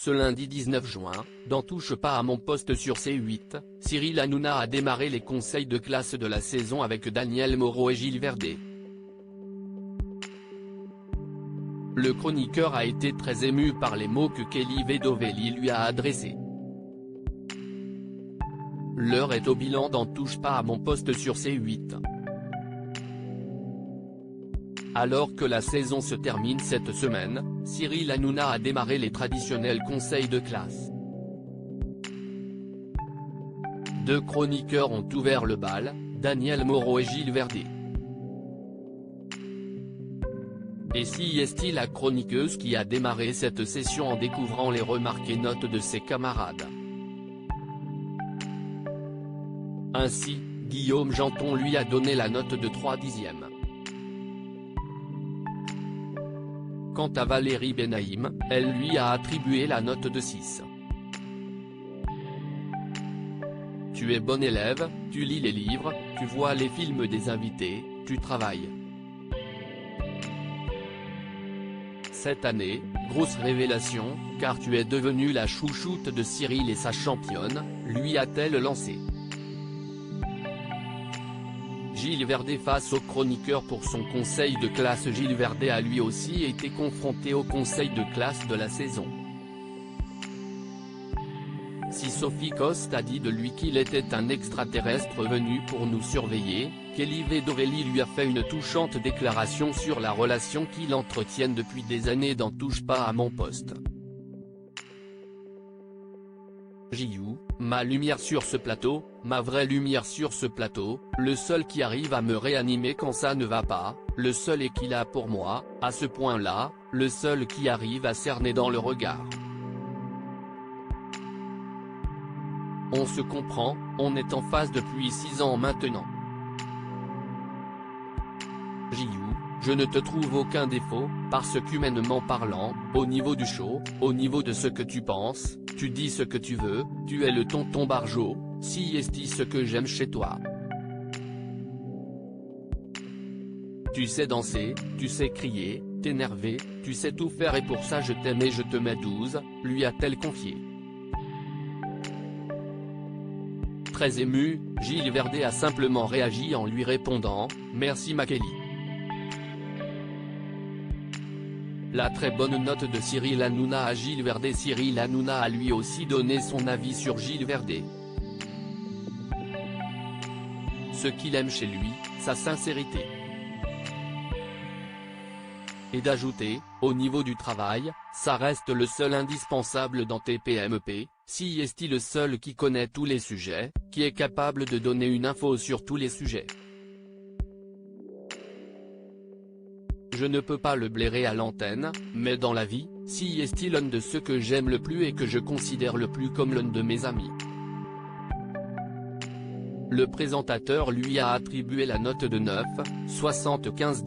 Ce lundi 19 juin, dans Touche pas à mon poste sur C8, Cyril Hanouna a démarré les conseils de classe de la saison avec Daniel Moreau et Gilles Verdet. Le chroniqueur a été très ému par les mots que Kelly Vedovelli lui a adressés. L'heure est au bilan dans Touche pas à mon poste sur C8. Alors que la saison se termine cette semaine, Cyril Hanouna a démarré les traditionnels conseils de classe. Deux chroniqueurs ont ouvert le bal, Daniel Moreau et Gilles Verdet. Et si est-il la chroniqueuse qui a démarré cette session en découvrant les remarques et notes de ses camarades. Ainsi, Guillaume Janton lui a donné la note de 3/10. Quant à Valérie Benaïm, elle lui a attribué la note de 6. Tu es bon élève, tu lis les livres, tu vois les films des invités, tu travailles. Cette année, grosse révélation, car tu es devenue la chouchoute de Cyril et sa championne, lui a-t-elle lancé. Gilles Verdet face au chroniqueur pour son conseil de classe. Gilles Verdet a lui aussi été confronté au conseil de classe de la saison. Si Sophie Coste a dit de lui qu'il était un extraterrestre venu pour nous surveiller, Kelly Vedovelli lui a fait une touchante déclaration sur la relation qu'ils entretiennent depuis des années dans Touche pas à mon poste. JU, ma lumière sur ce plateau, ma vraie lumière sur ce plateau, le seul qui arrive à me réanimer quand ça ne va pas, le seul et qui l'a pour moi, à ce point-là, le seul qui arrive à cerner dans le regard. On se comprend, on est en phase depuis 6 ans maintenant. JU, je ne te trouve aucun défaut, parce qu'humainement parlant, au niveau du show, au niveau de ce que tu penses, tu dis ce que tu veux, tu es le tonton Barjot, si est-ce ce que j'aime chez toi. Tu sais danser, tu sais crier, t'énerver, tu sais tout faire et pour ça je t'aime et je te mets 12, lui a-t-elle confié. Très ému, Gilles Verdet a simplement réagi en lui répondant « Merci ma Kelly ». La très bonne note de Cyril Hanouna à Gilles Verdet. Cyril Hanouna a lui aussi donné son avis sur Gilles Verdet. Ce qu'il aime chez lui, sa sincérité. Et d'ajouter, au niveau du travail, ça reste le seul indispensable dans tes PMP, si est-il le seul qui connaît tous les sujets, qui est capable de donner une info sur tous les sujets. Je ne peux pas le blairer à l'antenne, mais dans la vie, si est-il l'un de ceux que j'aime le plus et que je considère le plus comme l'un de mes amis. Le présentateur lui a attribué la note de 9,75.